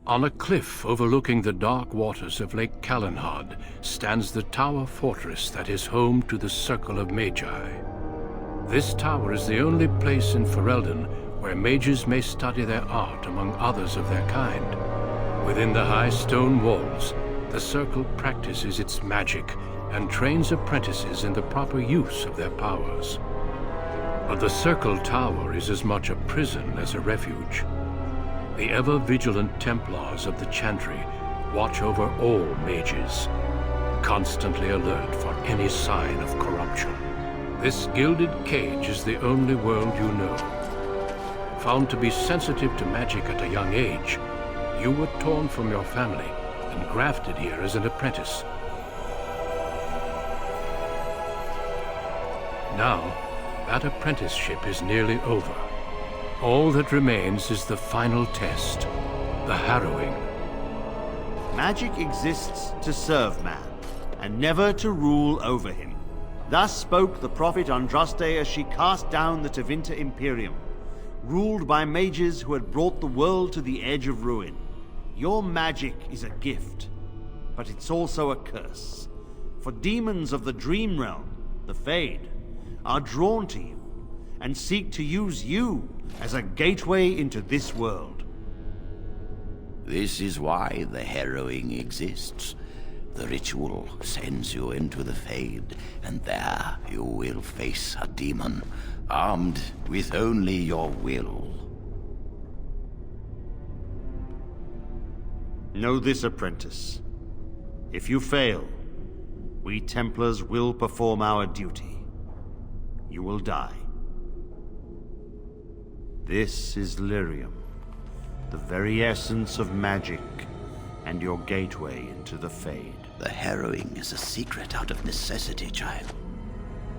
On a cliff overlooking the dark waters of Lake Calenhad stands the tower fortress that is home to the Circle of Magi. This tower is the only place in Ferelden where mages may study their art among others of their kind. Within the high stone walls, the Circle practices its magic and trains apprentices in the proper use of their powers. But the Circle Tower is as much a prison as a refuge. The ever-vigilant templars of the Chantry watch over all mages, constantly alert for any sign of corruption. This gilded cage is the only world you know. Found to be sensitive to magic at a young age, you were torn from your family and grafted here as an apprentice. Now, that apprenticeship is nearly over. All that remains is the final test, the Harrowing. Magic exists to serve man, and never to rule over him. Thus spoke the prophet Andraste as she cast down the Tevinter Imperium, ruled by mages who had brought the world to the edge of ruin. Your magic is a gift, but it's also a curse. For demons of the Dream Realm, the Fade, are drawn to you, and seek to use you as a gateway into this world. This is why the Harrowing exists. The ritual sends you into the Fade, and there you will face a demon, armed with only your will. Know this, apprentice. If you fail, we Templars will perform our duty. You will die. This is Lyrium, the very essence of magic, and your gateway into the Fade. The Harrowing is a secret out of necessity, child.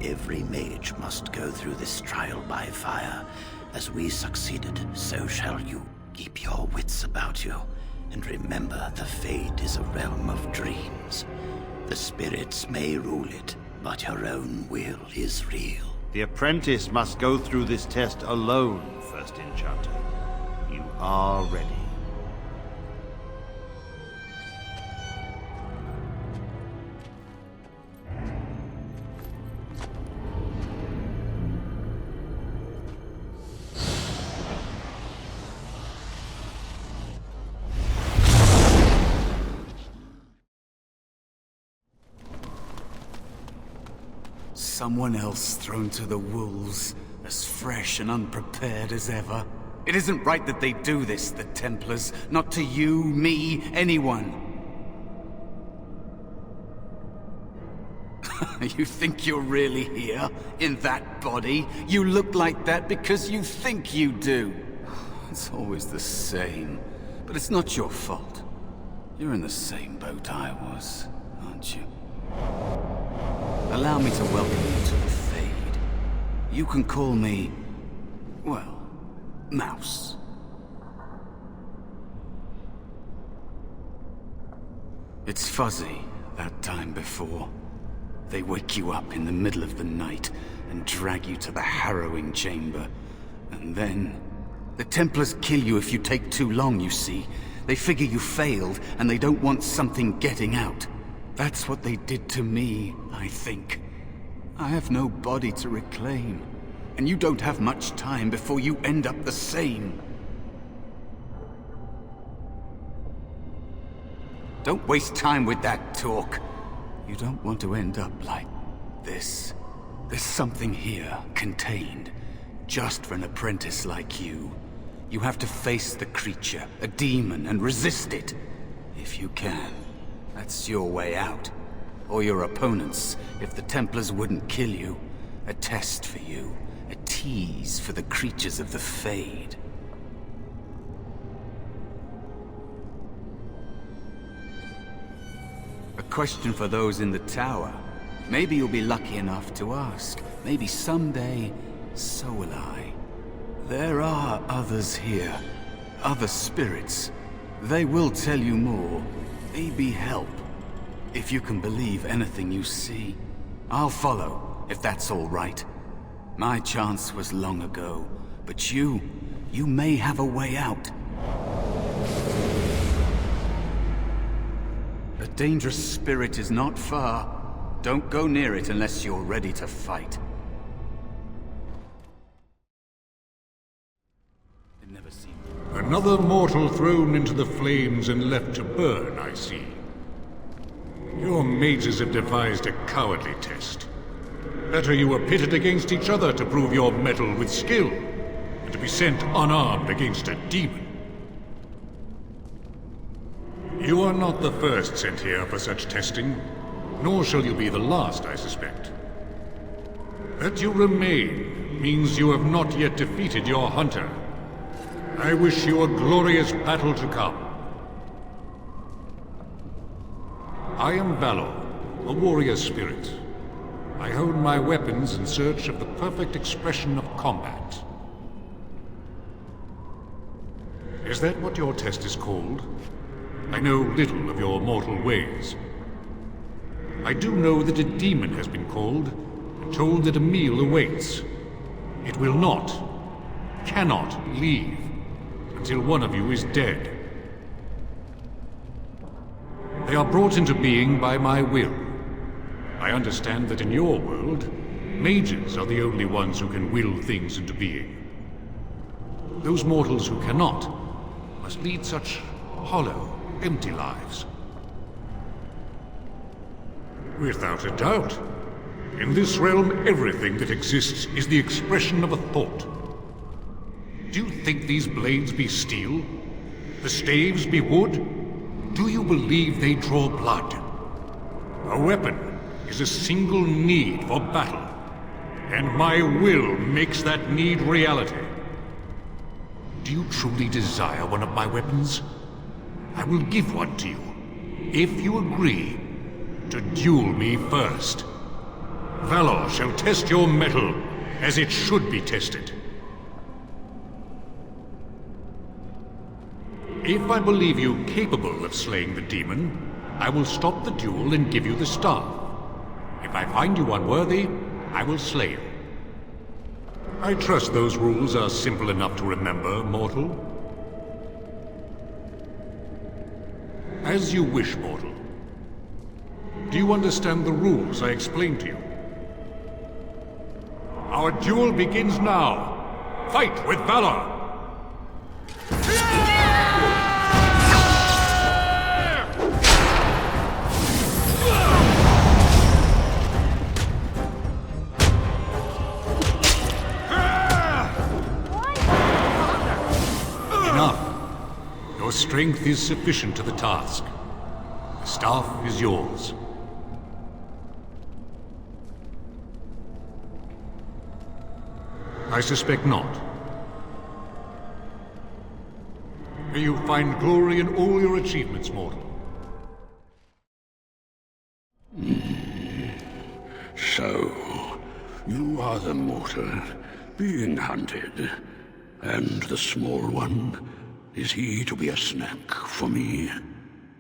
Every mage must go through this trial by fire. As we succeeded, so shall you. Keep your wits about you, and remember the Fade is a realm of dreams. The spirits may rule it, but your own will is real. The apprentice must go through this test alone, First Enchanter. You are ready. Someone else thrown to the wolves, as fresh and unprepared as ever. It isn't right that they do this, the Templars. Not to you, me, anyone. You think you're really here, in that body? You look like that because you think you do. It's always the same, but it's not your fault. You're in the same boat I was, aren't you? Allow me to welcome you to the Fade. You can call me, well, Mouse. It's fuzzy, that time before. They wake you up in the middle of the night and drag you to the Harrowing chamber. And then, the Templars kill you if you take too long, you see. They figure you failed, and they don't want something getting out. That's what they did to me, I think. I have no body to reclaim, and you don't have much time before you end up the same. Don't waste time with that talk. You don't want to end up like this. There's something here, contained, just for an apprentice like you. You have to face the creature, a demon, and resist it, if you can. That's your way out. Or your opponents, if the Templars wouldn't kill you. A test for you. A tease for the creatures of the Fade. A question for those in the tower. Maybe you'll be lucky enough to ask. Maybe someday, so will I. There are others here. Other spirits. They will tell you more. Maybe help. If you can believe anything you see. I'll follow, if that's all right. My chance was long ago, but you may have a way out. dangerous spirit is not far. Don't go near it unless you're ready to fight. It never seemed... Another mortal thrown into the flames and left to burn, I see. Your mages have devised a cowardly test. Better you were pitted against each other to prove your mettle with skill, and to be sent unarmed against a demon. You are not the first sent here for such testing, nor shall you be the last, I suspect. That you remain means you have not yet defeated your hunter. I wish you a glorious battle to come. I am Valor, a warrior spirit. I hone my weapons in search of the perfect expression of combat. Is that what your test is called? I know little of your mortal ways. I do know that a demon has been called, and told that a meal awaits. It will not, cannot leave, until one of you is dead. They are brought into being by my will. I understand that in your world, mages are the only ones who can will things into being. Those mortals who cannot must lead such hollow, empty lives. Without a doubt. In this realm, everything that exists is the expression of a thought. Do you think these blades be steel? The staves be wood? Do you believe they draw blood? A weapon is a single need for battle, and my will makes that need reality. Do you truly desire one of my weapons? I will give one to you, if you agree to duel me first. Valor shall test your mettle as it should be tested. If I believe you capable of slaying the demon, I will stop the duel and give you the staff. If I find you unworthy, I will slay you. I trust those rules are simple enough to remember, mortal. As you wish, mortal. Do you understand the rules I explained to you? Our duel begins now. Fight with valor! Your strength is sufficient to the task. The staff is yours. I suspect not. May you find glory in all your achievements, mortal. So, you are the mortal being hunted, and the small one, is he to be a snack for me?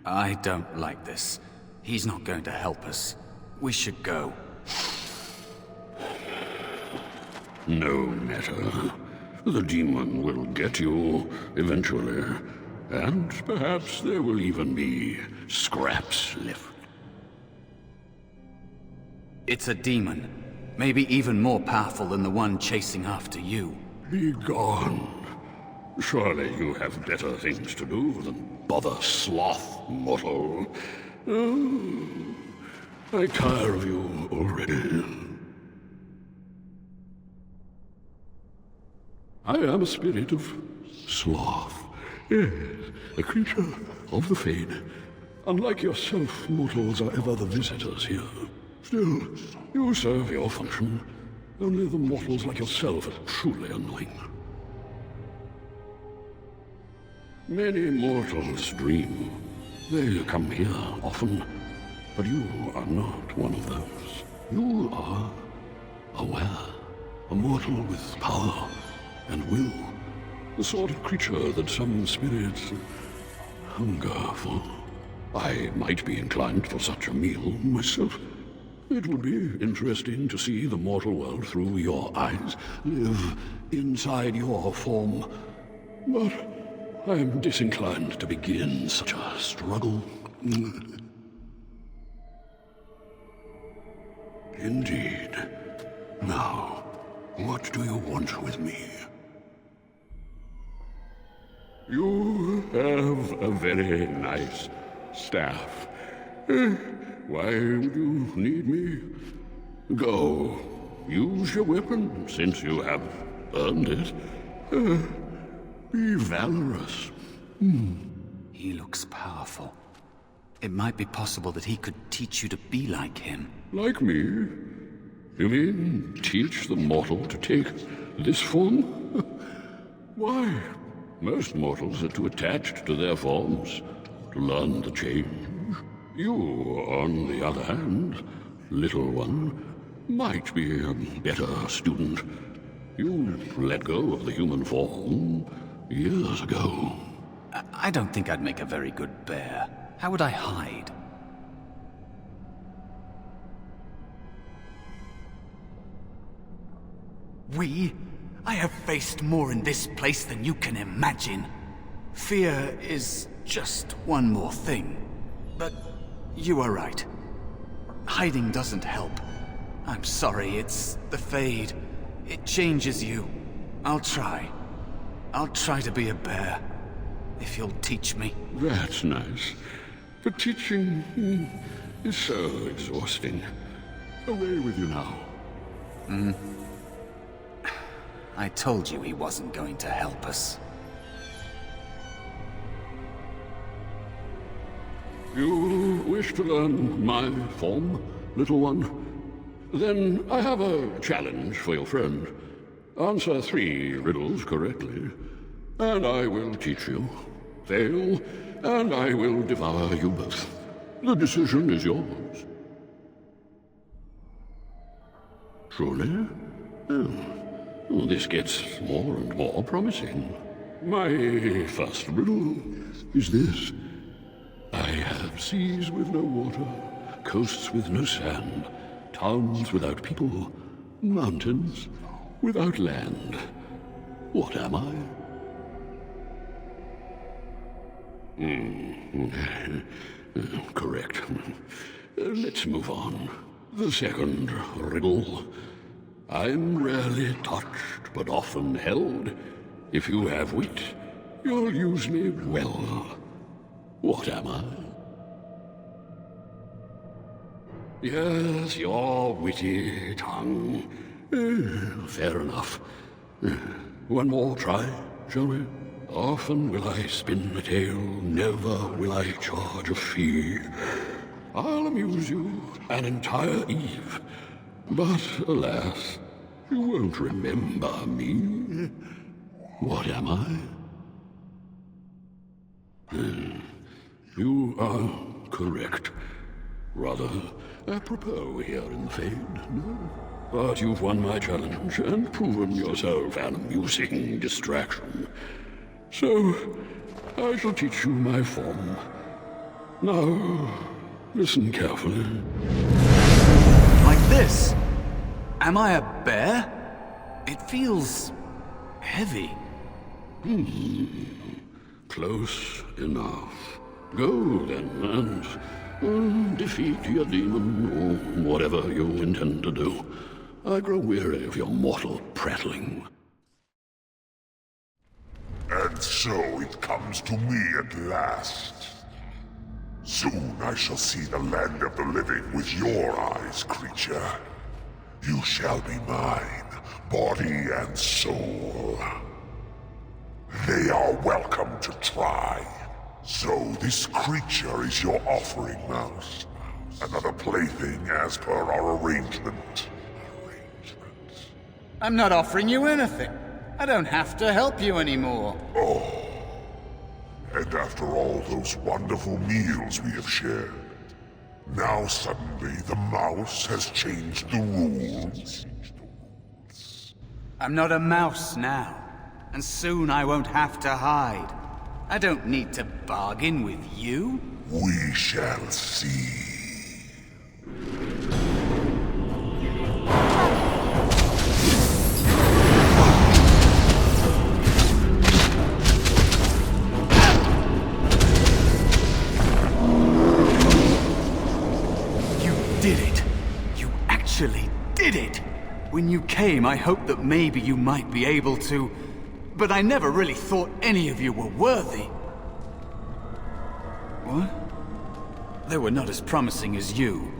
I don't like this. He's not going to help us. We should go. No matter. The demon will get you eventually, and perhaps there will even be scraps left. It's a demon. Maybe even more powerful than the one chasing after you. Be gone. Surely you have better things to do than bother sloth, mortal. Oh, I tire of you already. I am a spirit of sloth. Yes, a creature of the fade. Unlike yourself, mortals are ever the visitors here. Still, you serve your function. Only the mortals like yourself are truly annoying. Many mortals dream. They come here often, but you are not one of those. You are aware, a mortal with power and will, the sort of creature that some spirits hunger for. I might be inclined for such a meal myself. It would be interesting to see the mortal world through your eyes, live inside your form, but... I'm disinclined to begin such a struggle. Indeed. Now, what do you want with me? You have a very nice staff. Why would you need me? Go. Use your weapon, since you have earned it. Be valorous. He looks powerful. It might be possible that he could teach you to be like him. Like me? You mean teach the mortal to take this form? Why? Most mortals are too attached to their forms to learn the change. You, on the other hand, little one, might be a better student. You let go of the human form years ago. I don't think I'd make a very good bear. How would I hide? I have faced more in this place than you can imagine. Fear is just one more thing. But you are right. Hiding doesn't help. I'm sorry, it's the Fade. It changes you. I'll try. I'll try to be a bear. If you'll teach me. That's nice. But teaching is so exhausting. Away with you now. I told you he wasn't going to help us. You wish to learn my form, little one? Then I have a challenge for your friend. Answer 3 riddles correctly, and I will teach you. Fail, and I will devour you both. The decision is yours. Truly? Oh, this gets more and more promising. My first riddle is this. I have seas with no water, coasts with no sand, towns without people, mountains without land. What am I? Correct. Let's move on. The second riddle. I'm rarely touched, but often held. If you have wit, you'll use me well. What am I? Yes, your witty tongue. Fair enough. One more try, shall we? Often will I spin a tale, never will I charge a fee. I'll amuse you an entire eve, but alas, you won't remember me. What am I? You are correct. Rather apropos here in the Fade, no? But you've won my challenge and proven yourself an amusing distraction. So, I shall teach you my form. Now, listen carefully. Like this? Am I a bear? It feels heavy. Close enough. Go then, and defeat your demon, or whatever you intend to do. I grow weary of your mortal prattling. And so it comes to me at last. Soon I shall see the land of the living with your eyes, creature. You shall be mine, body and soul. They are welcome to try. So this creature is your offering, Mouse. Another plaything as per our arrangement. I'm not offering you anything. I don't have to help you anymore. Oh. And after all those wonderful meals we have shared, now suddenly the mouse has changed the rules? I'm not a mouse now, and soon I won't have to hide. I don't need to bargain with you. We shall see. Did it. You actually When you came, I hoped that maybe you might be able to, but I never really thought any of you were worthy. What? They were not as promising as you.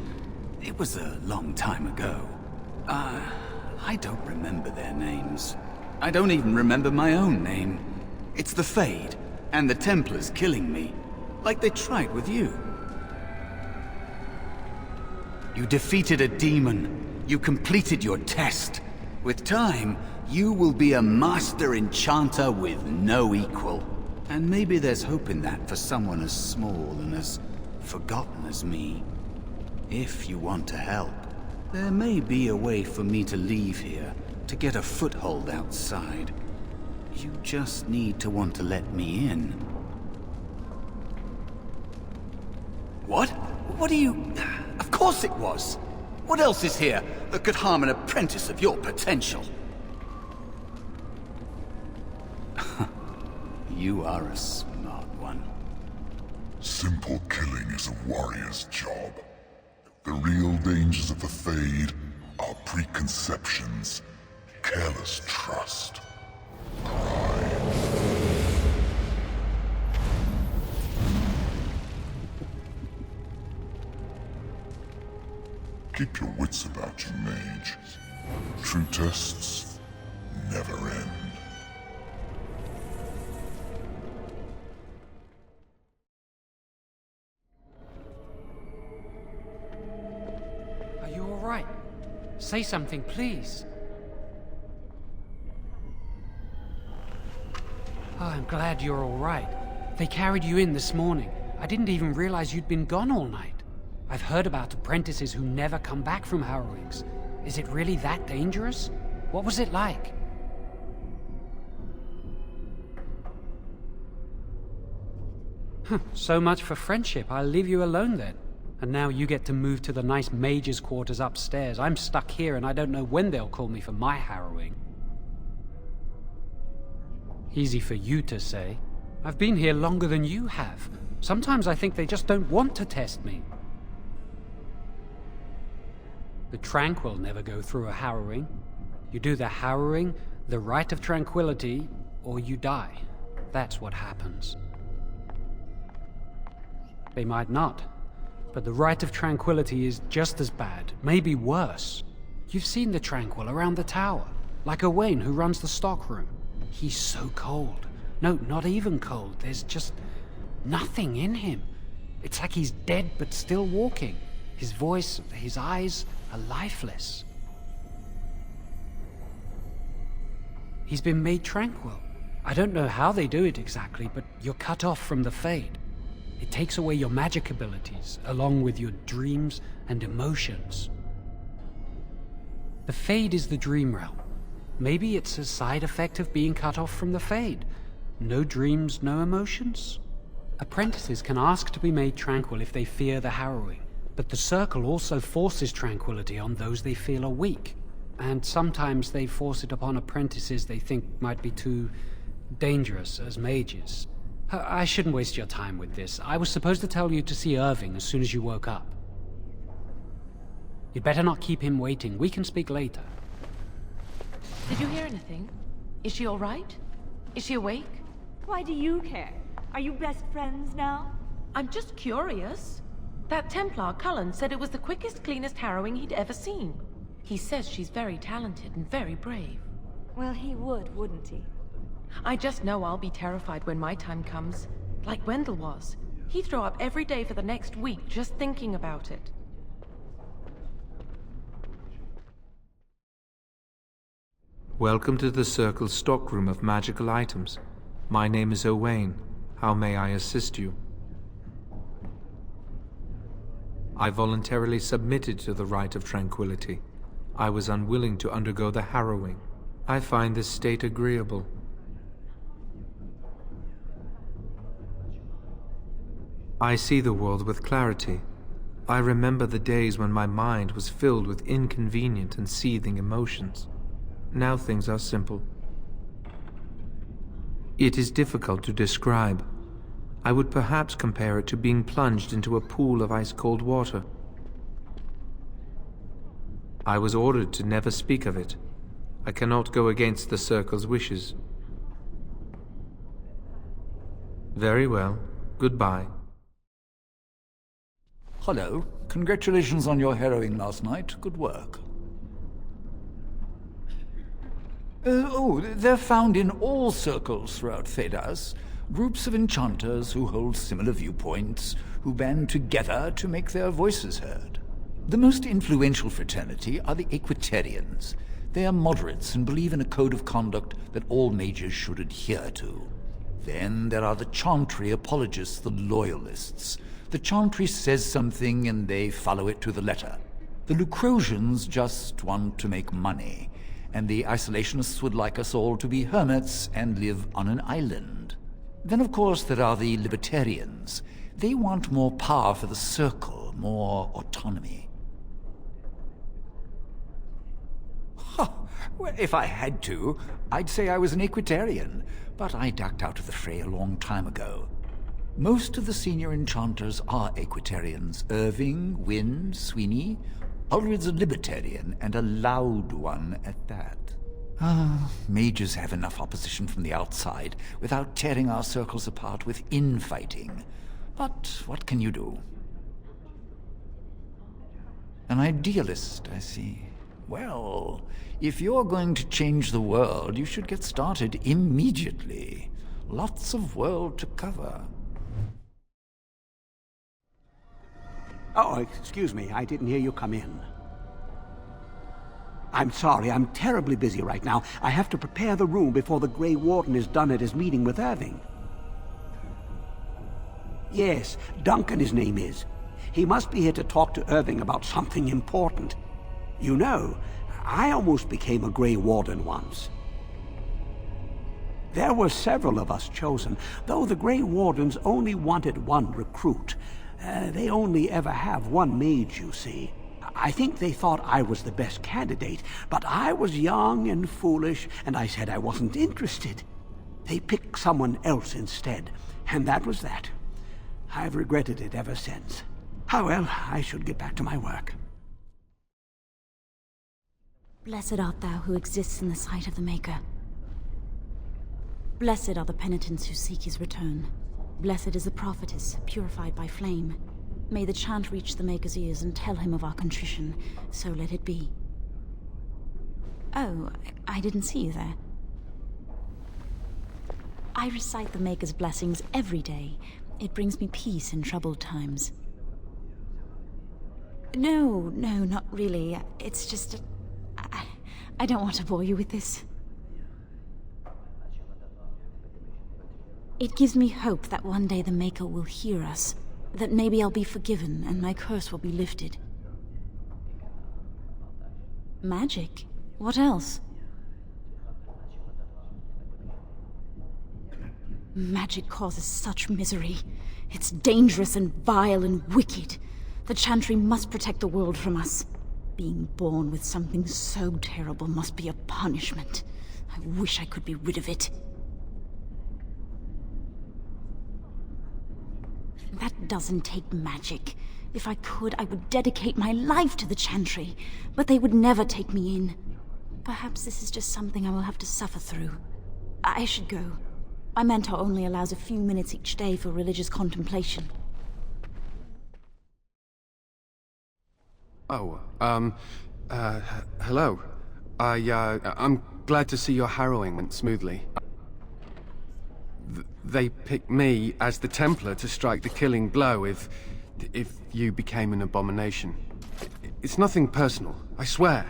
It was a long time ago. I don't remember their names. I don't even remember my own name. It's the Fade, and the Templars killing me, like they tried with you. You defeated a demon. You completed your test. With time, you will be a master enchanter with no equal. And maybe there's hope in that for someone as small and as forgotten as me. If you want to help, there may be a way for me to leave here, to get a foothold outside. You just need to want to let me in. What? What are you... Of course it was! What else is here that could harm an apprentice of your potential? You are a smart one. Simple killing is a warrior's job. The real dangers of the Fade are preconceptions, careless trust, pride. Keep your wits about you, Mage. True tests never end. Are you all right? Say something, please. Oh, I'm glad you're all right. They carried you in this morning. I didn't even realize you'd been gone all night. I've heard about apprentices who never come back from Harrowings. Is it really that dangerous? What was it like? So much for friendship. I'll leave you alone then. And now you get to move to the nice mage's quarters upstairs. I'm stuck here and I don't know when they'll call me for my harrowing. Easy for you to say. I've been here longer than you have. Sometimes I think they just don't want to test me. The Tranquil never go through a harrowing. You do the harrowing, the Rite of Tranquility, or you die. That's what happens. They might not, but the Rite of Tranquility is just as bad, maybe worse. You've seen the Tranquil around the tower, like Owain who runs the stockroom. He's so cold. No, not even cold. There's just nothing in him. It's like he's dead but still walking. His voice, his eyes are lifeless. He's been made tranquil. I don't know how they do it exactly, but you're cut off from the Fade. It takes away your magic abilities, along with your dreams and emotions. The Fade is the dream realm. Maybe it's a side effect of being cut off from the Fade. No dreams, no emotions? Apprentices can ask to be made tranquil if they fear the harrowing. But the Circle also forces tranquility on those they feel are weak. And sometimes they force it upon apprentices they think might be too dangerous as mages. I shouldn't waste your time with this. I was supposed to tell you to see Irving as soon as you woke up. You'd better not keep him waiting. We can speak later. Did you hear anything? Is she all right? Is she awake? Why do you care? Are you best friends now? I'm just curious. That Templar, Cullen, said it was the quickest, cleanest harrowing he'd ever seen. He says she's very talented and very brave. Well, he would, wouldn't he? I just know I'll be terrified when my time comes. Like Wendell was. He'd throw up every day for the next week just thinking about it. Welcome to the Circle's stockroom of magical items. My name is Owain. How may I assist you? I voluntarily submitted to the Rite of Tranquility. I was unwilling to undergo the harrowing. I find this state agreeable. I see the world with clarity. I remember the days when my mind was filled with inconvenient and seething emotions. Now things are simple. It is difficult to describe. I would perhaps compare it to being plunged into a pool of ice-cold water. I was ordered to never speak of it. I cannot go against the Circle's wishes. Very well. Goodbye. Hello. Congratulations on your harrowing last night. Good work. They're found in all circles throughout Thedas. Groups of enchanters who hold similar viewpoints, who band together to make their voices heard. The most influential fraternity are the Equitarians. They are moderates and believe in a code of conduct that all mages should adhere to. Then there are the Chantry apologists, the loyalists. The Chantry says something and they follow it to the letter. The Lucrosians just want to make money, and the isolationists would like us all to be hermits and live on an island. Then of course there are the Libertarians. They want more power for the Circle, more autonomy. Well, if I had to, I'd say I was an Equitarian, but I ducked out of the fray a long time ago. Most of the senior enchanters are Equitarians. Irving, Wynne, Sweeney. Ulrid's a Libertarian, and a loud one at that. Mages have enough opposition from the outside without tearing our circles apart with infighting. But what can you do? An idealist, I see. Well, if you're going to change the world, you should get started immediately. Lots of world to cover. Oh, excuse me, I didn't hear you come in. I'm sorry, I'm terribly busy right now. I have to prepare the room before the Grey Warden is done at his meeting with Irving. Yes, Duncan his name is. He must be here to talk to Irving about something important. You know, I almost became a Grey Warden once. There were several of us chosen, though the Grey Wardens only wanted one recruit. They only ever have one mage, you see. I think they thought I was the best candidate, but I was young and foolish, and I said I wasn't interested. They picked someone else instead, and that was that. I've regretted it ever since. Ah well, I should get back to my work. Blessed art thou who exists in the sight of the Maker. Blessed are the penitents who seek his return. Blessed is the prophetess, purified by flame. May the chant reach the Maker's ears and tell him of our contrition, so let it be. Oh, I didn't see you there. I recite the Maker's blessings every day. It brings me peace in troubled times. No, not really. It's just... I don't want to bore you with this. It gives me hope that one day the Maker will hear us, that maybe I'll be forgiven and my curse will be lifted. Magic? What else? Magic causes such misery. It's dangerous and vile and wicked. The Chantry must protect the world from us. Being born with something so terrible must be a punishment. I wish I could be rid of it. That doesn't take magic. If I could, I would dedicate my life to the Chantry, but they would never take me in. Perhaps this is just something I will have to suffer through. I should go. My mentor only allows a few minutes each day for religious contemplation. Oh, hello. I'm glad to see your harrowing went smoothly. They picked me as the Templar to strike the killing blow if you became an abomination. It's nothing personal, I swear.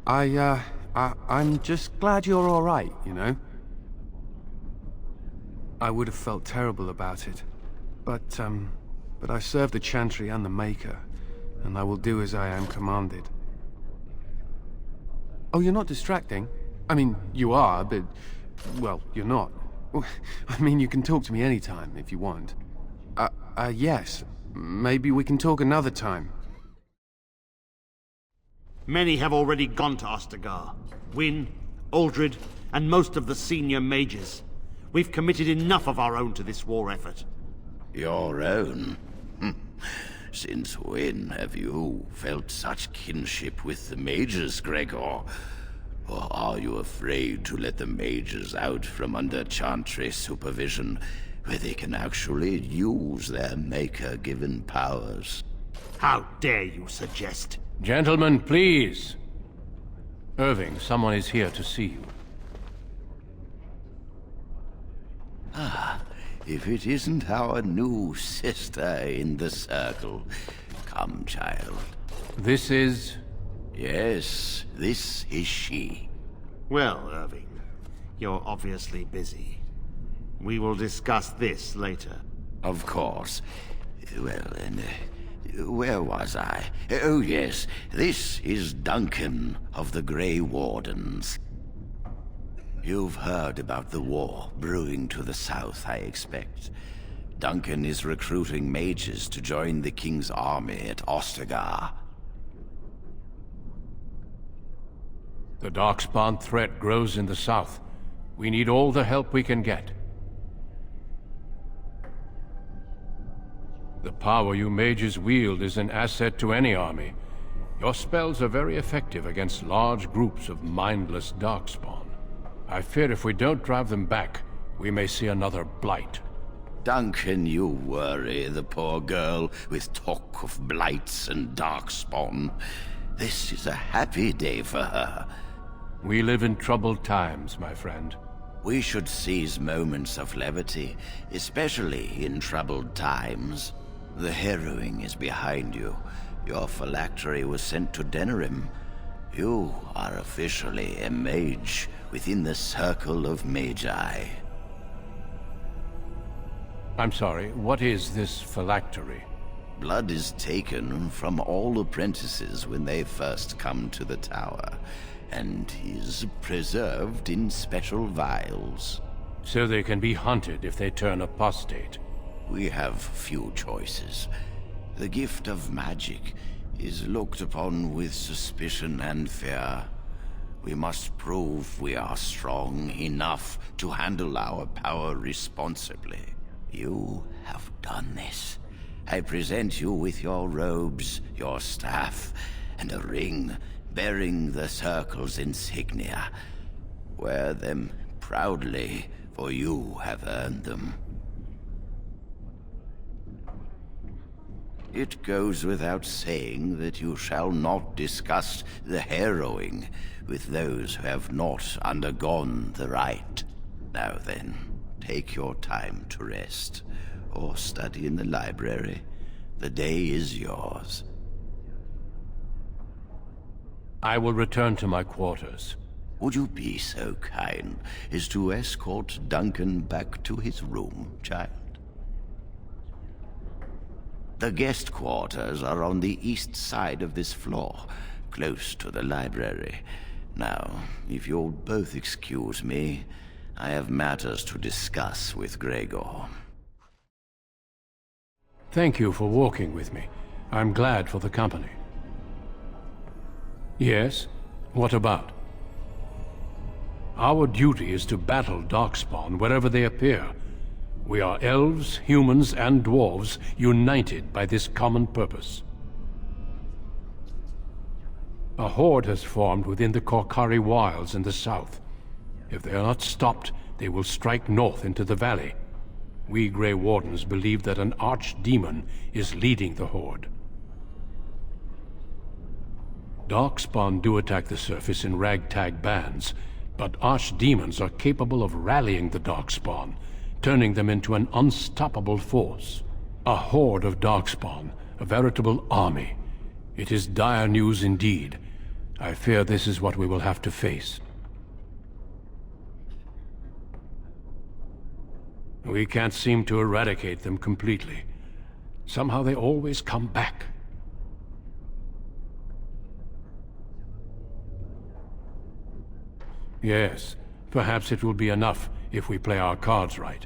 I'm just glad you're all right, you know? I would have felt terrible about it, but I serve the Chantry and the Maker, and I will do as I am commanded. Oh, you're not distracting? I mean, you are, but, well, you're not. I mean, you can talk to me anytime, if you want. Yes. Maybe we can talk another time. Many have already gone to Ostagar. Wynne, Aldred, and most of the senior mages. We've committed enough of our own to this war effort. Your own? Since when have you felt such kinship with the mages, Gregor? Or are you afraid to let the mages out from under Chantry supervision, where they can actually use their Maker-given powers? How dare you suggest? Gentlemen, please. Irving, someone is here to see you. Ah, if it isn't our new sister in the circle. Come, child. This is... Yes, this is she. Well, Irving, you're obviously busy. We will discuss this later. Of course. Well, and where was I? Oh, yes, this is Duncan of the Grey Wardens. You've heard about the war brewing to the south, I expect. Duncan is recruiting mages to join the King's army at Ostagar. The Darkspawn threat grows in the south. We need all the help we can get. The power you mages wield is an asset to any army. Your spells are very effective against large groups of mindless Darkspawn. I fear if we don't drive them back, we may see another blight. Duncan, you worry the poor girl with talk of blights and Darkspawn. This is a happy day for her. We live in troubled times, my friend. We should seize moments of levity, especially in troubled times. The Harrowing is behind you. Your phylactery was sent to Denerim. You are officially a mage within the Circle of Magi. I'm sorry, what is this phylactery? Blood is taken from all apprentices when they first come to the tower, and is preserved in special vials. So they can be hunted if they turn apostate. We have few choices. The gift of magic is looked upon with suspicion and fear. We must prove we are strong enough to handle our power responsibly. You have done this. I present you with your robes, your staff, and a ring bearing the Circle's insignia. Wear them proudly, for you have earned them. It goes without saying that you shall not discuss the Harrowing with those who have not undergone the rite. Now then, take your time to rest, or study in the library. The day is yours. I will return to my quarters. Would you be so kind as to escort Duncan back to his room, child? The guest quarters are on the east side of this floor, close to the library. Now, if you'll both excuse me, I have matters to discuss with Gregor. Thank you for walking with me. I'm glad for the company. Yes? What about? Our duty is to battle Darkspawn wherever they appear. We are elves, humans, and dwarves united by this common purpose. A horde has formed within the Korkari wilds in the south. If they are not stopped, they will strike north into the valley. We Grey Wardens believe that an archdemon is leading the horde. Darkspawn do attack the surface in ragtag bands, but archdemons are capable of rallying the Darkspawn, turning them into an unstoppable force. A horde of Darkspawn, a veritable army. It is dire news indeed. I fear this is what we will have to face. We can't seem to eradicate them completely. Somehow they always come back. Yes, perhaps it will be enough if we play our cards right.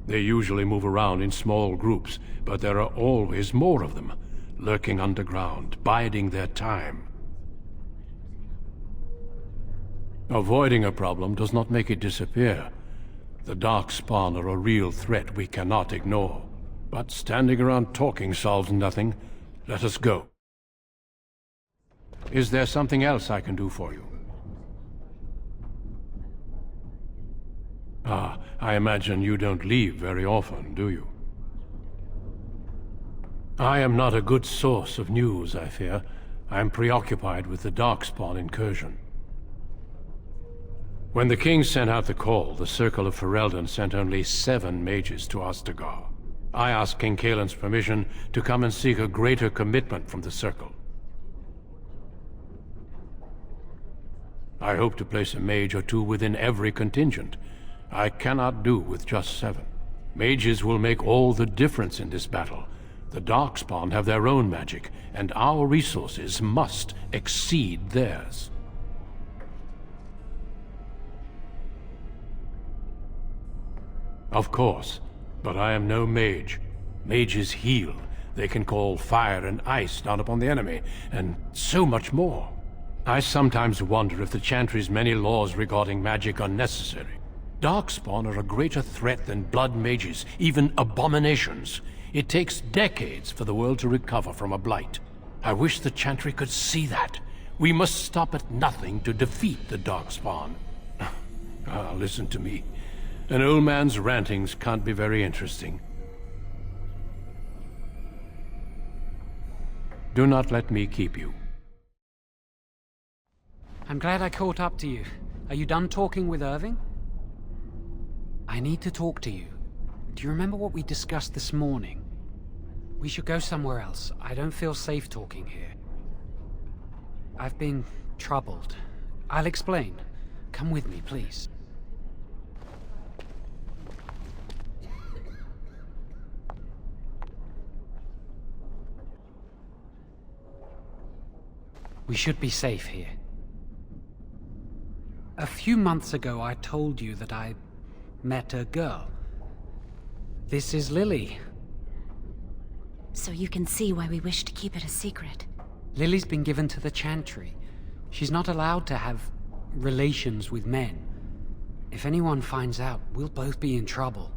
They usually move around in small groups, but there are always more of them, lurking underground, biding their time. Avoiding a problem does not make it disappear. The Darkspawn are a real threat we cannot ignore. But standing around talking solves nothing. Let us go. Is there something else I can do for you? Ah, I imagine you don't leave very often, do you? I am not a good source of news, I fear. I am preoccupied with the Darkspawn incursion. When the king sent out the call, the Circle of Ferelden sent only 7 mages to Ostagar. I asked King Caelan's permission to come and seek a greater commitment from the Circle. I hope to place a mage or 2 within every contingent. I cannot do with just 7. Mages will make all the difference in this battle. The Darkspawn have their own magic, and our resources must exceed theirs. Of course, but I am no mage. Mages heal. They can call fire and ice down upon the enemy, and so much more. I sometimes wonder if the Chantry's many laws regarding magic are necessary. Darkspawn are a greater threat than blood mages, even abominations. It takes decades for the world to recover from a blight. I wish the Chantry could see that. We must stop at nothing to defeat the Darkspawn. Listen to me. An old man's rantings can't be very interesting. Do not let me keep you. I'm glad I caught up to you. Are you done talking with Irving? I need to talk to you. Do you remember what we discussed this morning? We should go somewhere else. I don't feel safe talking here. I've been troubled. I'll explain. Come with me, please. We should be safe here. A few months ago, I told you that I met a girl. This is Lily. So you can see why we wish to keep it a secret. Lily's been given to the Chantry. She's not allowed to have relations with men. If anyone finds out, we'll both be in trouble.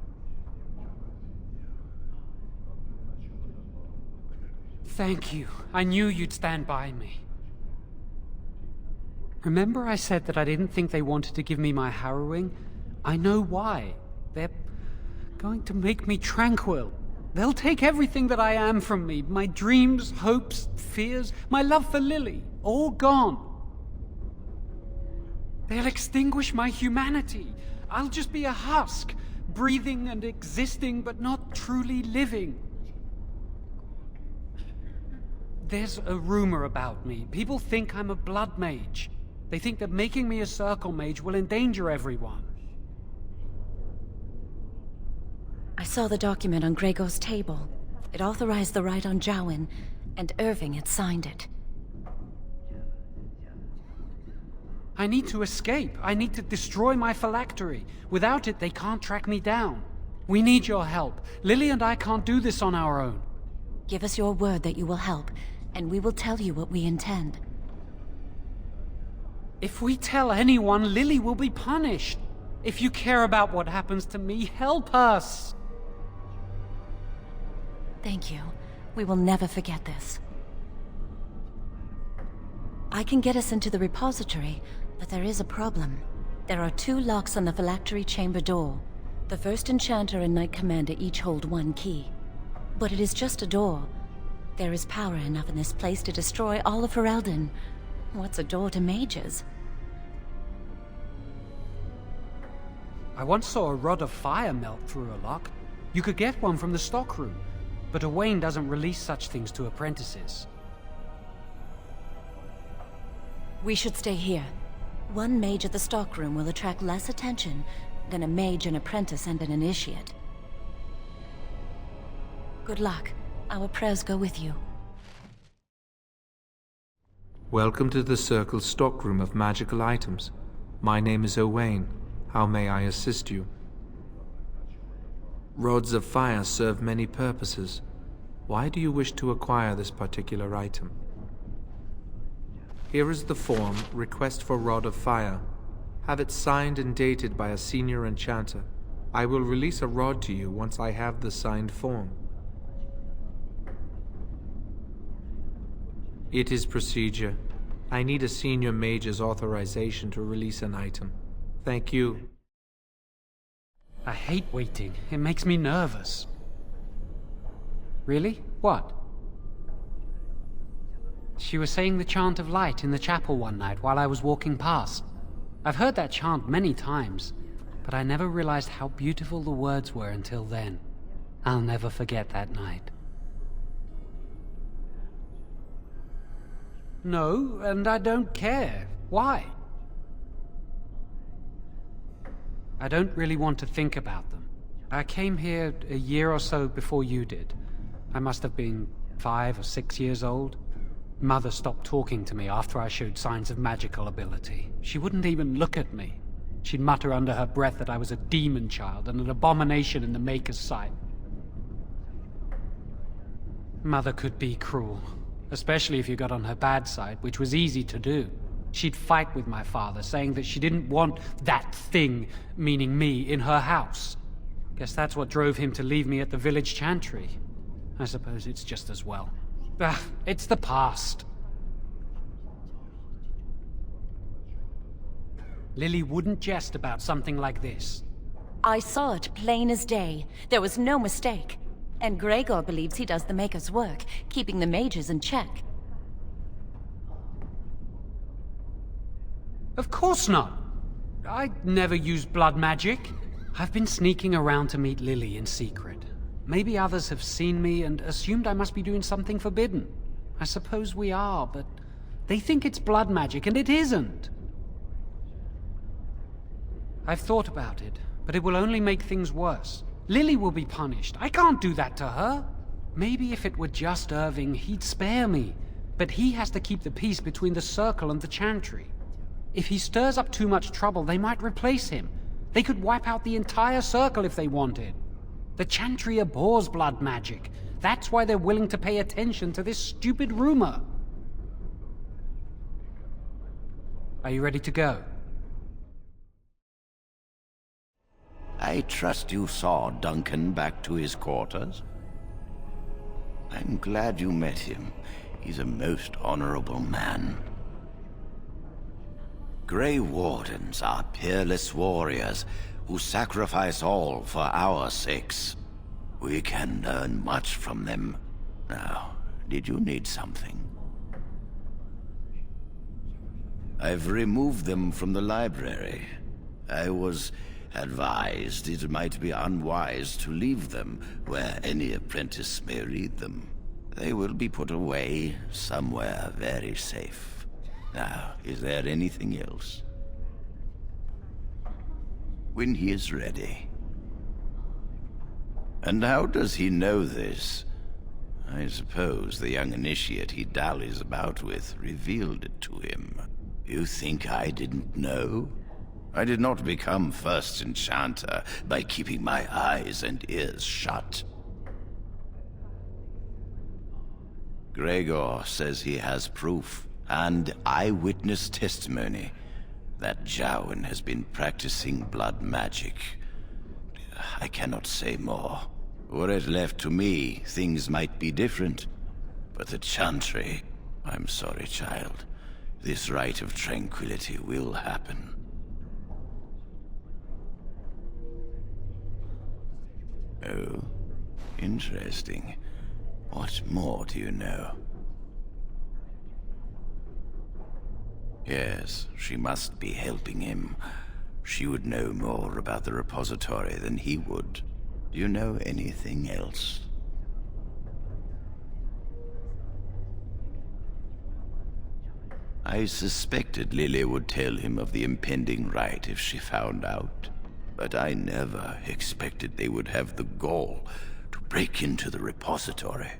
Thank you. I knew you'd stand by me. Remember I said that I didn't think they wanted to give me my Harrowing? I know why. They're going to make me tranquil. They'll take everything that I am from me. My dreams, hopes, fears, my love for Lily. All gone. They'll extinguish my humanity. I'll just be a husk, breathing and existing, but not truly living. There's a rumor about me. People think I'm a blood mage. They think that making me a circle mage will endanger everyone. I saw the document on Gregor's table. It authorized the right on Jowan, and Irving had signed it. I need to escape. I need to destroy my phylactery. Without it, they can't track me down. We need your help. Lily and I can't do this on our own. Give us your word that you will help, and we will tell you what we intend. If we tell anyone, Lily will be punished. If you care about what happens to me, help us! Thank you. We will never forget this. I can get us into the repository, but there is a problem. There are 2 locks on the phylactery chamber door. The first enchanter and knight commander each hold 1 key. But it is just a door. There is power enough in this place to destroy all of Ferelden. What's a door to mages? I once saw a rod of fire melt through a lock. You could get one from the stockroom, but Owain doesn't release such things to apprentices. We should stay here. 1 mage at the stockroom will attract less attention than a mage, an apprentice, and an initiate. Good luck. Our prayers go with you. Welcome to the Circle's stockroom of magical items. My name is Owain. How may I assist you? Rods of fire serve many purposes. Why do you wish to acquire this particular item? Here is the form, Request for Rod of Fire. Have it signed and dated by a senior enchanter. I will release a rod to you once I have the signed form. It is procedure. I need a senior mage's authorization to release an item. Thank you. I hate waiting. It makes me nervous. Really? What? She was saying the chant of light in the chapel one night while I was walking past. I've heard that chant many times, but I never realized how beautiful the words were until then. I'll never forget that night. No, and I don't care. Why? I don't really want to think about them. I came here a year or so before you did. I must have been 5 or 6 years old. Mother stopped talking to me after I showed signs of magical ability. She wouldn't even look at me. She'd mutter under her breath that I was a demon child and an abomination in the Maker's sight. Mother could be cruel, especially if you got on her bad side, which was easy to do. She'd fight with my father, saying that she didn't want that thing, meaning me, in her house. Guess that's what drove him to leave me at the village Chantry. I suppose it's just as well. It's the past. Lily wouldn't jest about something like this. I saw it plain as day. There was no mistake. And Gregor believes he does the Maker's work, keeping the mages in check. Of course not. I never used blood magic. I've been sneaking around to meet Lily in secret. Maybe others have seen me and assumed I must be doing something forbidden. I suppose we are, but they think it's blood magic, and it isn't. I've thought about it, but it will only make things worse. Lily will be punished. I can't do that to her. Maybe if it were just Irving, he'd spare me. But he has to keep the peace between the Circle and the Chantry. If he stirs up too much trouble, they might replace him. They could wipe out the entire Circle if they wanted. The Chantry abhors blood magic. That's why they're willing to pay attention to this stupid rumor. Are you ready to go? I trust you saw Duncan back to his quarters? I'm glad you met him. He's a most honorable man. Grey Wardens are peerless warriors who sacrifice all for our sakes. We can learn much from them. Now, did you need something? I've removed them from the library. I was advised it might be unwise to leave them where any apprentice may read them. They will be put away somewhere very safe. Now, is there anything else? When he is ready. And how does he know this? I suppose the young initiate he dallies about with revealed it to him. You think I didn't know? I did not become first enchanter by keeping my eyes and ears shut. Gregor says he has proof and eyewitness testimony that Jowan has been practicing blood magic. I cannot say more. Were it left to me, things might be different. But the Chantry... I'm sorry, child. This rite of tranquility will happen. Oh, interesting. What more do you know? Yes, she must be helping him. She would know more about the repository than he would. Do you know anything else? I suspected Lily would tell him of the impending rite if she found out. But I never expected they would have the gall to break into the repository.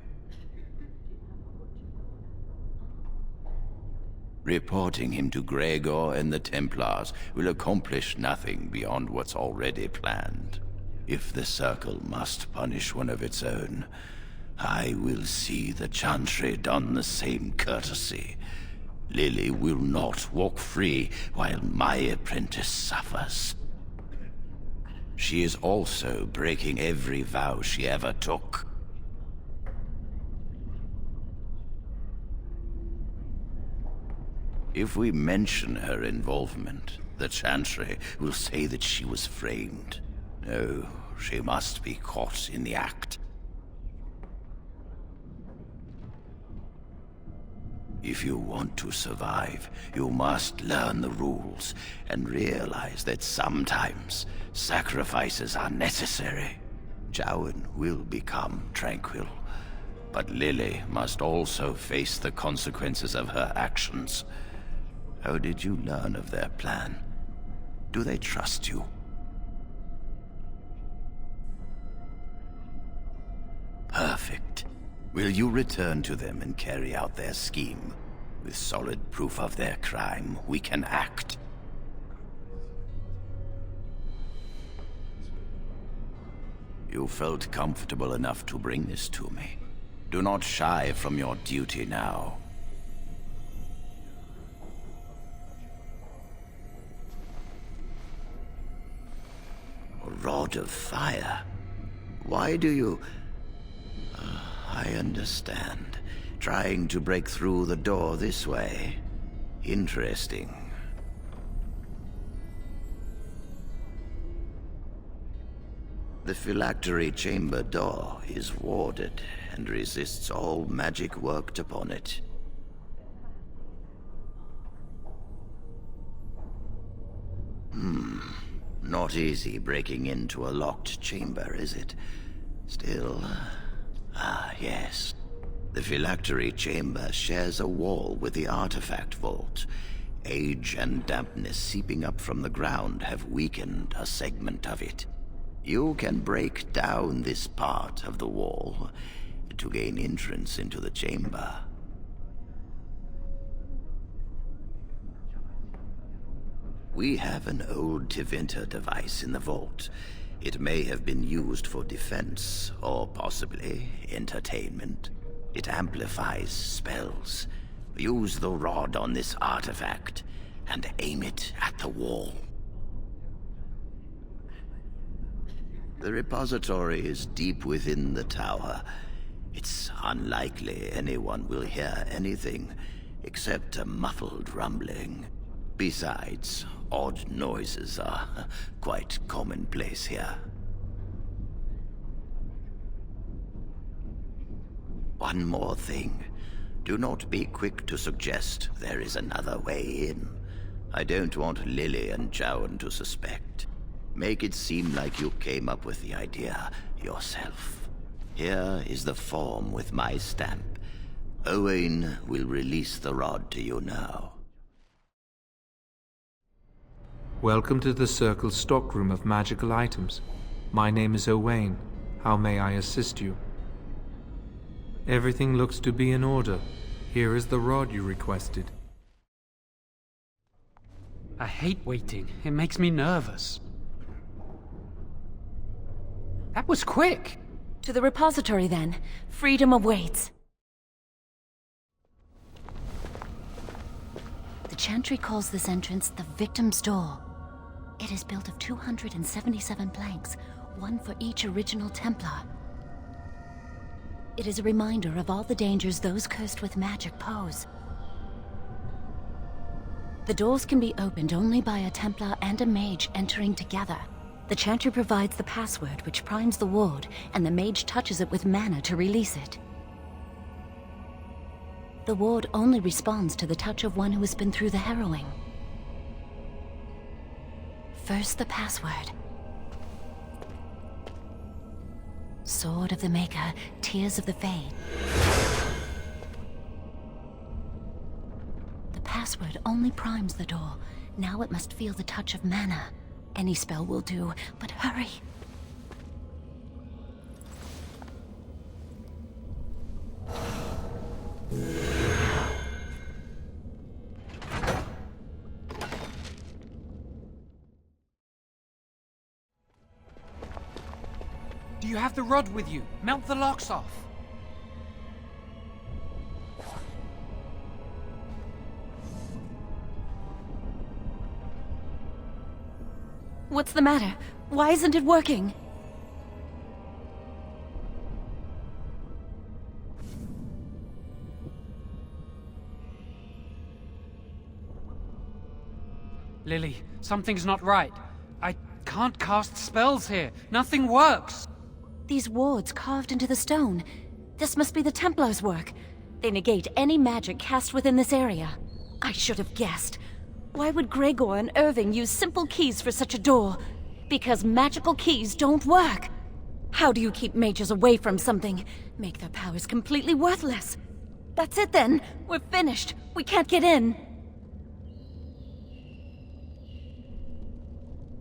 Reporting him to Gregor and the Templars will accomplish nothing beyond what's already planned. If the Circle must punish one of its own, I will see the Chantry don the same courtesy. Lily will not walk free while my apprentice suffers. She is also breaking every vow she ever took. If we mention her involvement, the Chantry will say that she was framed. No, she must be caught in the act. If you want to survive, you must learn the rules and realize that sometimes sacrifices are necessary. Jowan will become tranquil, but Lily must also face the consequences of her actions. How did you learn of their plan? Do they trust you? Perfect. Will you return to them and carry out their scheme? With solid proof of their crime, we can act. You felt comfortable enough to bring this to me. Do not shy from your duty now. A rod of fire? Why do you... I understand. Trying to break through the door this way. Interesting. The phylactery chamber door is warded and resists all magic worked upon it. Not easy breaking into a locked chamber, is it? Still... yes. The phylactery chamber shares a wall with the artifact vault. Age and dampness seeping up from the ground have weakened a segment of it. You can break down this part of the wall to gain entrance into the chamber. We have an old Tevinter device in the vault. It may have been used for defense, or possibly entertainment. It amplifies spells. Use the rod on this artifact, and aim it at the wall. The repository is deep within the tower. It's unlikely anyone will hear anything, except a muffled rumbling. Besides, odd noises are quite commonplace here. One more thing. Do not be quick to suggest there is another way in. I don't want Lily and Jowan to suspect. Make it seem like you came up with the idea yourself. Here is the form with my stamp. Owain will release the rod to you now. Welcome to the Circle's stockroom of magical items. My name is Owain. How may I assist you? Everything looks to be in order. Here is the rod you requested. I hate waiting. It makes me nervous. That was quick! To the repository, then. Freedom awaits. The Chantry calls this entrance the Victim's Door. It is built of 277 planks, one for each original Templar. It is a reminder of all the dangers those cursed with magic pose. The doors can be opened only by a Templar and a Mage entering together. The Chantry provides the password, which primes the ward, and the Mage touches it with mana to release it. The ward only responds to the touch of one who has been through the Harrowing. First, the password. Sword of the Maker, Tears of the Fade. The password only primes the door. Now it must feel the touch of mana. Any spell will do, but hurry! Do you have the rod with you? Melt the locks off. What's the matter? Why isn't it working? Lily, something's not right. I can't cast spells here. Nothing works. These wards carved into the stone. This must be the Templars' work. They negate any magic cast within this area. I should have guessed. Why would Gregor and Irving use simple keys for such a door? Because magical keys don't work. How do you keep mages away from something? Make their powers completely worthless. That's it then. We're finished. We can't get in.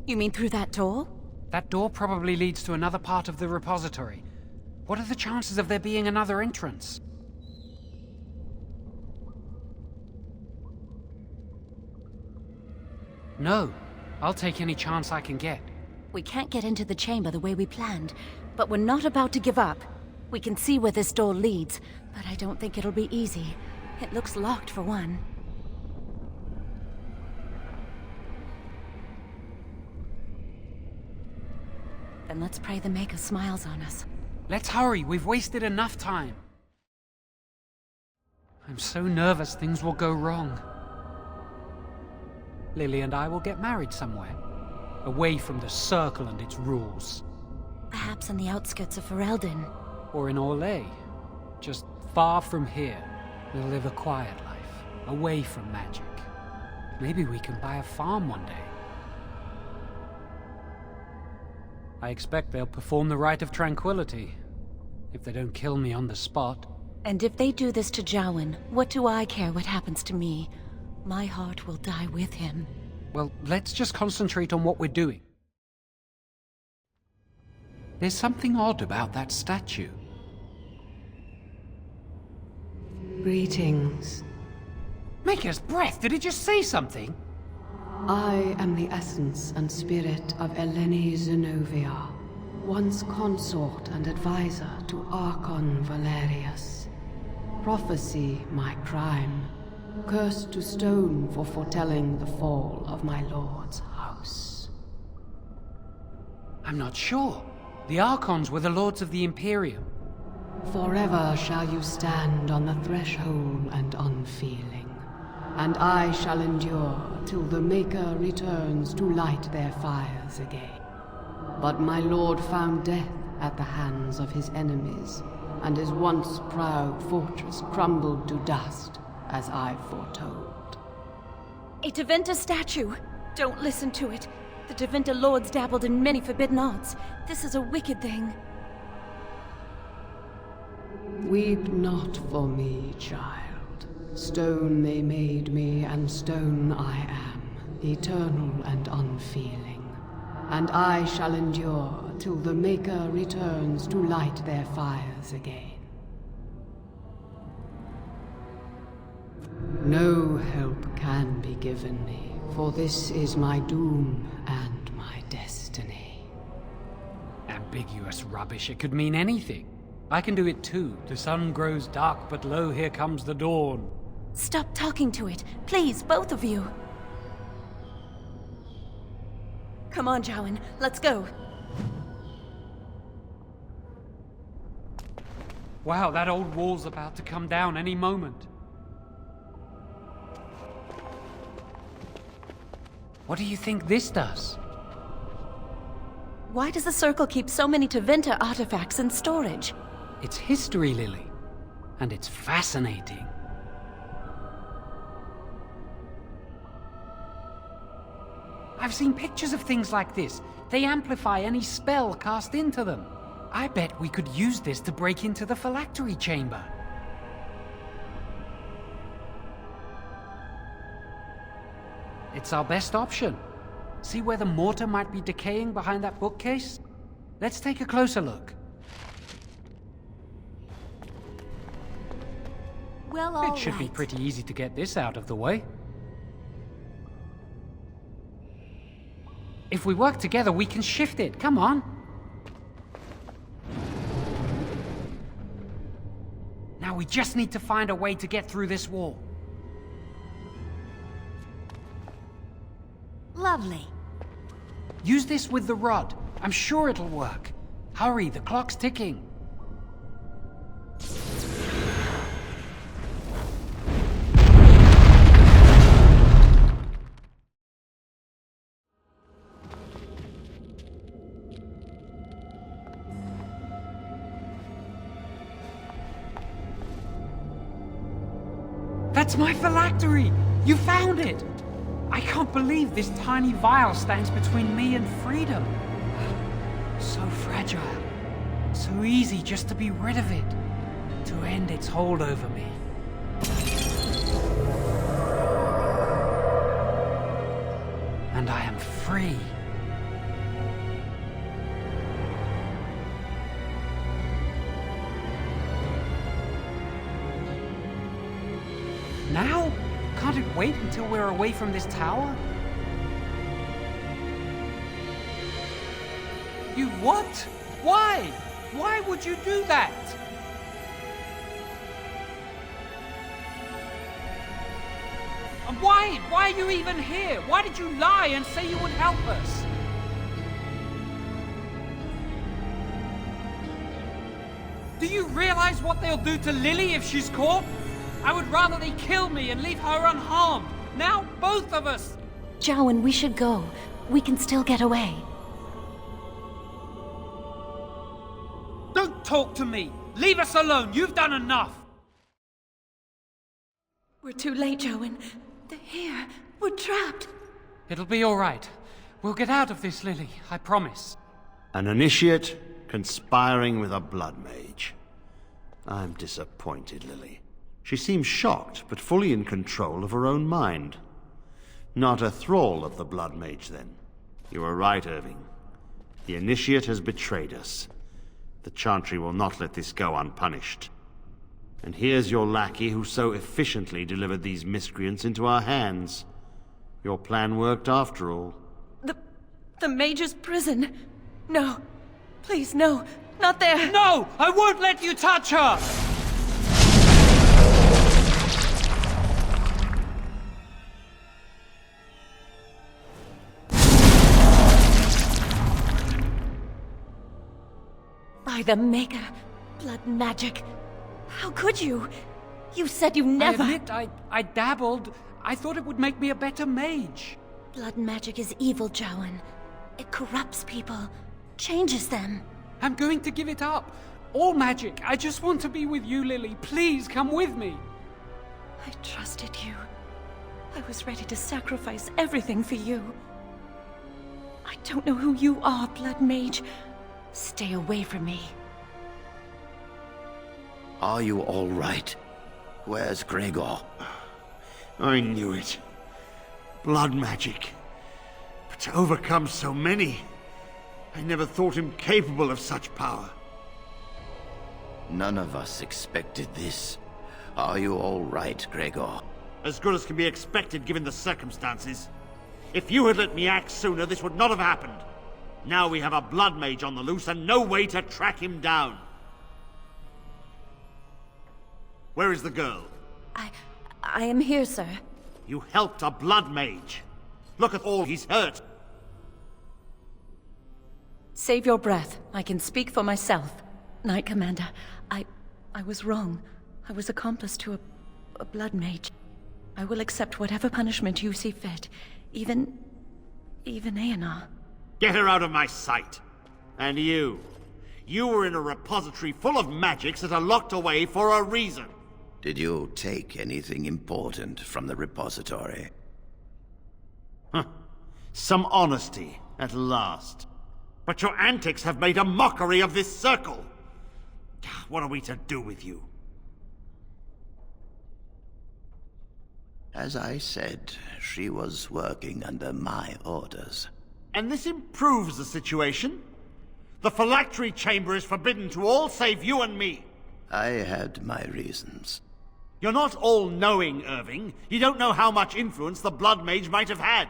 You mean through that door? That door probably leads to another part of the repository. What are the chances of there being another entrance? No. I'll take any chance I can get. We can't get into the chamber the way we planned, but we're not about to give up. We can see where this door leads, but I don't think it'll be easy. It looks locked for one. Then let's pray the Maker smiles on us. Let's hurry, we've wasted enough time. I'm so nervous things will go wrong. Lily and I will get married somewhere, away from the Circle and its rules. Perhaps on the outskirts of Ferelden. Or in Orlais, just far from here. We'll live a quiet life, away from magic. Maybe we can buy a farm one day. I expect they'll perform the rite of tranquility, if they don't kill me on the spot. And if they do this to Jowan, what do I care what happens to me? My heart will die with him. Well, let's just concentrate on what we're doing. There's something odd about that statue. Greetings. Maker's breath, did it just say something? I am the essence and spirit of Eleni Zenobia, once consort and advisor to Archon Valerius. Prophecy my crime, cursed to stone for foretelling the fall of my lord's house. I'm not sure. The Archons were the lords of the Imperium. Forever shall you stand on the threshold and unfeeling. And I shall endure till the Maker returns to light their fires again. But my lord found death at the hands of his enemies, and his once proud fortress crumbled to dust, as I foretold. A Tevinter statue! Don't listen to it. The Tevinter lords dabbled in many forbidden arts. This is a wicked thing. Weep not for me, child. Stone they made me, and stone I am, eternal and unfeeling. And I shall endure till the Maker returns to light their fires again. No help can be given me, for this is my doom and my destiny. Ambiguous rubbish, it could mean anything. I can do it too. The sun grows dark, but lo, here comes the dawn. Stop talking to it. Please, both of you. Come on, Jowan. Let's go. Wow, that old wall's about to come down any moment. What do you think this does? Why does the Circle keep so many Tevinter artifacts in storage? It's history, Lily. And it's fascinating. I've seen pictures of things like this. They amplify any spell cast into them. I bet we could use this to break into the phylactery chamber. It's our best option. See where the mortar might be decaying behind that bookcase? Let's take a closer look. Well, all It should be pretty easy to get this out of the way. If we work together, we can shift it. Come on. Now we just need to find a way to get through this wall. Lovely. Use this with the rod. I'm sure it'll work. Hurry, the clock's ticking. That's my phylactery! You found it! I can't believe this tiny vial stands between me and freedom. So fragile. So easy just to be rid of it. To end its hold over me. And I am free. Now? Can't it wait until we're away from this tower? You what? Why? Why would you do that? And why? Why are you even here? Why did you lie and say you would help us? Do you realize what they'll do to Lily if she's caught? I would rather they kill me and leave her unharmed. Now, both of us! Jowan, we should go. We can still get away. Don't talk to me! Leave us alone! You've done enough! We're too late, Jowan. They're here. We're trapped. It'll be all right. We'll get out of this, Lily. I promise. An initiate conspiring with a blood mage. I'm disappointed, Lily. She seems shocked, but fully in control of her own mind. Not a thrall of the blood mage, then. You were right, Irving. The initiate has betrayed us. The Chantry will not let this go unpunished. And here's your lackey who so efficiently delivered these miscreants into our hands. Your plan worked after all. The Mage's prison. No. Please, no. Not there. No! I won't let you touch her! By the Maker. Blood magic. How could you? You said you never... I admit, I dabbled. I thought it would make me a better mage. Blood magic is evil, Jowan. It corrupts people. Changes them. I'm going to give it up. All magic. I just want to be with you, Lily. Please, come with me. I trusted you. I was ready to sacrifice everything for you. I don't know who you are, Blood Mage. Stay away from me. Are you all right? Where's Gregor? I knew it. Blood magic. But to overcome so many, I never thought him capable of such power. None of us expected this. Are you all right, Gregor? As good as can be expected given the circumstances. If you had let me act sooner, this would not have happened. Now we have a blood mage on the loose and no way to track him down. Where is the girl? I am here, sir. You helped a blood mage. Look at all he's hurt. Save your breath. I can speak for myself. Knight Commander, I was wrong. I was accomplice to a blood mage. I will accept whatever punishment you see fit. Even Aenar. Get her out of my sight. And you. You were in a repository full of magics that are locked away for a reason. Did you take anything important from the repository? Huh. Some honesty, at last. But your antics have made a mockery of this circle. What are we to do with you? As I said, she was working under my orders. And this improves the situation? The phylactery chamber is forbidden to all save you and me. I had my reasons. You're not all-knowing, Irving. You don't know how much influence the Blood Mage might have had.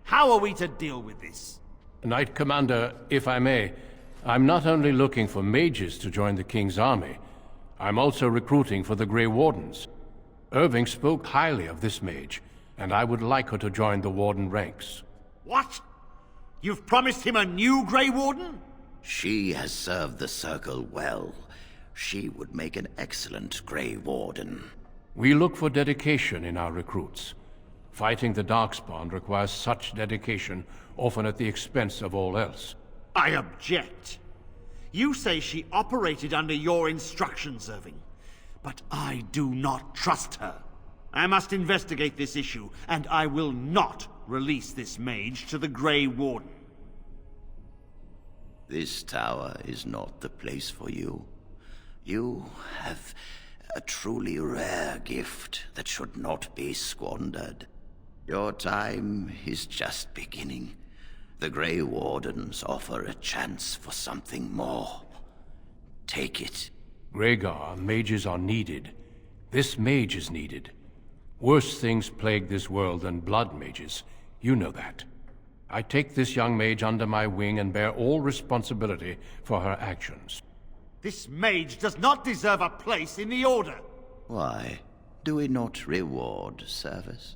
How are we to deal with this? Knight Commander, if I may, I'm not only looking for mages to join the King's army, I'm also recruiting for the Grey Wardens. Irving spoke highly of this mage, and I would like her to join the Warden ranks. What? You've promised him a new Grey Warden? She has served the Circle well. She would make an excellent Grey Warden. We look for dedication in our recruits. Fighting the Darkspawn requires such dedication, often at the expense of all else. I object. You say she operated under your instructions, Irving. But I do not trust her. I must investigate this issue, and I will not release this mage to the Grey Warden. This tower is not the place for you. You have a truly rare gift that should not be squandered. Your time is just beginning. The Grey Wardens offer a chance for something more. Take it. Rhaegar, mages are needed. This mage is needed. Worse things plague this world than blood mages. You know that. I take this young mage under my wing and bear all responsibility for her actions. This mage does not deserve a place in the Order. Why? Do we not reward service?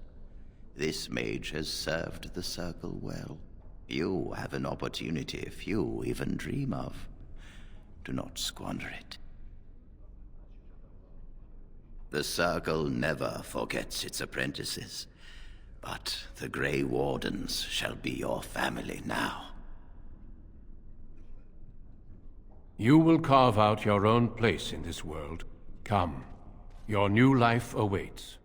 This mage has served the Circle well. You have an opportunity few even dream of. Do not squander it. The Circle never forgets its apprentices, but the Grey Wardens shall be your family now. You will carve out your own place in this world. Come, your new life awaits.